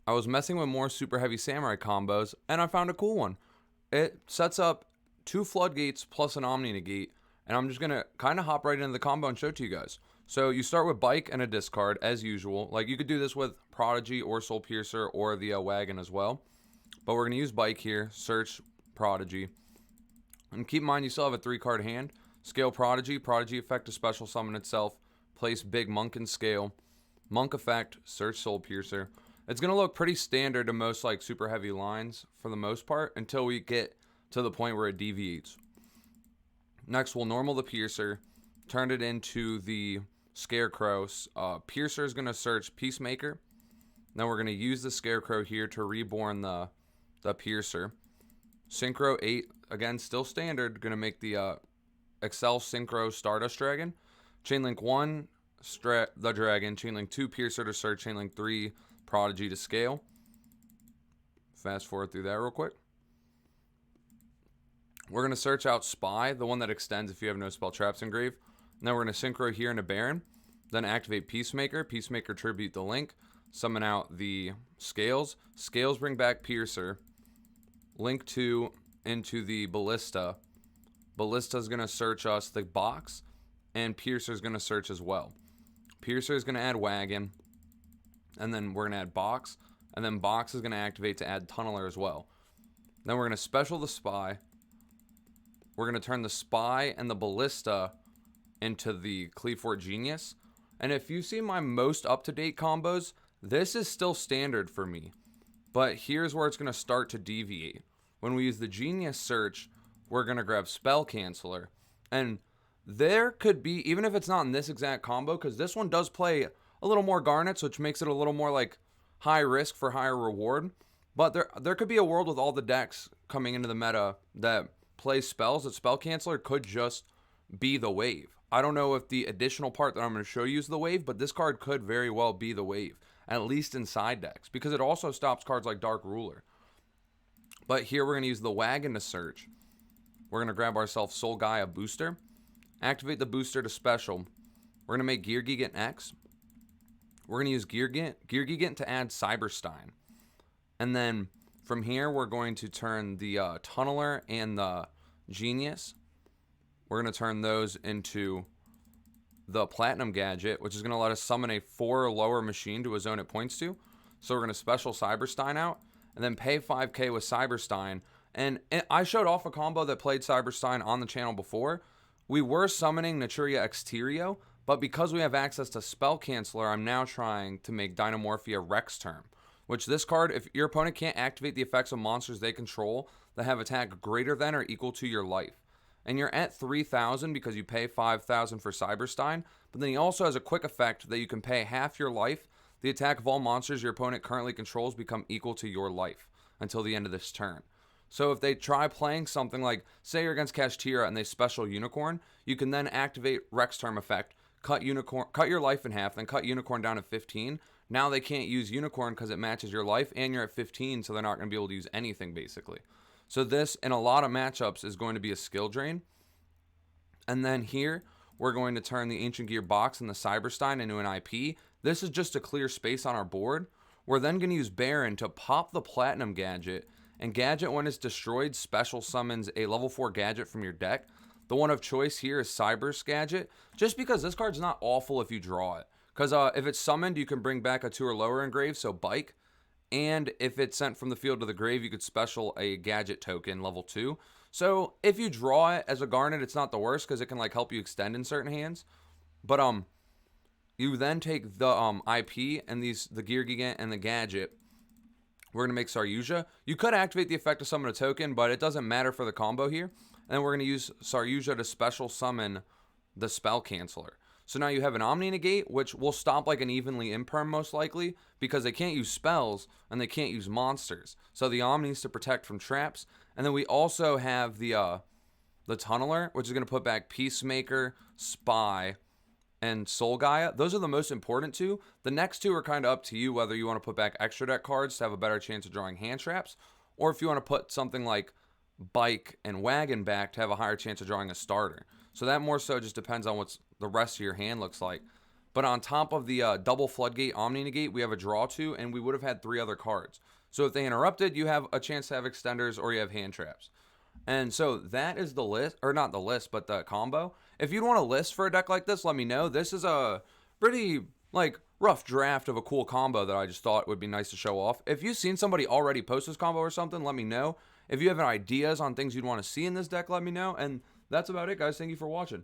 I was messing with more super heavy samurai combos, and I found a cool one. It sets up two floodgates plus an omni negate, and I'm just gonna kind of hop right into the combo and show it to you guys. So you start with bike and a discard as usual. Like you could do this with Prodigy or Soul Piercer or the wagon as well, but we're gonna use bike here. Search Prodigy, and keep in mind you still have a 3-card hand. Scale Prodigy. Prodigy effect to special summon itself. Place big monk in scale. Monk effect. Search Soul Piercer. It's going to look pretty standard to most like super heavy lines for the most part until we get to the point where it deviates. Next, we'll normal the Piercer, turn it into the Scarecrow. Piercer is going to search Peacemaker. Then we're going to use the Scarecrow here to reborn the Piercer. Synchro 8, again, still standard. Going to make the Excel Synchro Stardust Dragon. Chainlink 1, the Dragon. Chainlink 2, Piercer to search. Chainlink 3, Prodigy to scale. Fast forward through that real quick. We're going to search out Spy, the one that extends if you have no spell traps engraved. And then we're going to synchro here into Baron. Then activate Peacemaker. Peacemaker tribute the Link. Summon out the Scales. Scales bring back Piercer. Link 2 into the Ballista. Ballista is going to search us the box. And Piercer is going to search as well. Piercer is going to add Wagon. And then we're going to add Box. And then Box is going to activate to add Tunneler as well. Then we're going to special the Spy. We're going to turn the Spy and the Ballista into the Cleafort Genius. And if you see my most up-to-date combos, this is still standard for me. But here's where it's going to start to deviate. When we use the Genius search, we're going to grab Spell Canceller. And there could be, even if it's not in this exact combo, because this one does play a little more garnets, which makes it a little more like high risk for higher reward. But there could be a world with all the decks coming into the meta that play spells that Spell Canceller could just be the wave. I don't know if the additional part that I'm going to show you is the wave, but this card could very well be the wave, at least in side decks, because it also stops cards like Dark Ruler. But here we're going to use the Wagon to search. We're going to grab ourselves Soul Gaia Booster, activate the booster to special. We're going to make Gear Gigant X. We're going to use Gear Gigant to add Cyberstein. And then from here, we're going to turn the Tunneler and the Genius. We're going to turn those into the Platinum Gadget, which is going to let us summon a 4 or lower machine to a zone it points to. So we're going to special Cyberstein out, and then pay 5k with Cyberstein. And I showed off a combo that played Cyberstein on the channel before. We were summoning Naturia Exterio, but because we have access to Spell Canceller, I'm now trying to make Dynamorphia Rex Term. Which this card, if your opponent can't activate the effects of monsters they control that have attack greater than or equal to your life. And you're at 3,000 because you pay 5,000 for Cyberstein, but then he also has a quick effect that you can pay half your life. The attack of all monsters your opponent currently controls become equal to your life until the end of this turn. So if they try playing something like, say you're against Kashtira and they special Unicorn, you can then activate Rex Term effect, cut your life in half, then cut Unicorn down to 15. Now they can't use Unicorn because it matches your life and you're at 15, so they're not going to be able to use anything basically. So this, in a lot of matchups, is going to be a skill drain. And then here, we're going to turn the Ancient Gear Box and the Cyberstein into an IP. This is just to clear space on our board. We're then going to use Baron to pop the Platinum Gadget. And Gadget, when it's destroyed, special summons a level 4 Gadget from your deck. The one of choice here is Cyber's Gadget, just because this card's not awful if you draw it. Because if it's summoned, you can bring back a 2 or lower engrave, so Bike. And if it's sent from the field to the grave, you could special a Gadget token, level 2. So if you draw it as a Garnet, it's not the worst, because it can like help you extend in certain hands. But you then take the IP and the Gear Gigant and the Gadget. We're going to make Saryuja. You could activate the effect to summon a token, but it doesn't matter for the combo here. And then we're going to use Saryuja to special summon the Spell Canceller. So now you have an Omni Negate, which will stop like an evenly imperm most likely, because they can't use spells and they can't use monsters. So the Omni's to protect from traps. And then we also have the Tunneler, which is going to put back Peacemaker, Spy, and Soul Gaia. Those are the most important two. The next two are kind of up to you, whether you want to put back extra deck cards to have a better chance of drawing hand traps, or if you want to put something like Bike and Wagon back to have a higher chance of drawing a starter. So that more so just depends on what's the rest of your hand looks like. But on top of the double Floodgate, Omni Negate, we have a draw 2, and we would have had 3 other cards. So if they interrupted, you have a chance to have extenders or you have hand traps. And so that is the list, or not the list, but the combo. If you'd want a list for a deck like this, let me know. This is a pretty, like, rough draft of a cool combo that I just thought would be nice to show off. If you've seen somebody already post this combo or something, let me know. If you have any ideas on things you'd want to see in this deck, let me know. And that's about it, guys. Thank you for watching.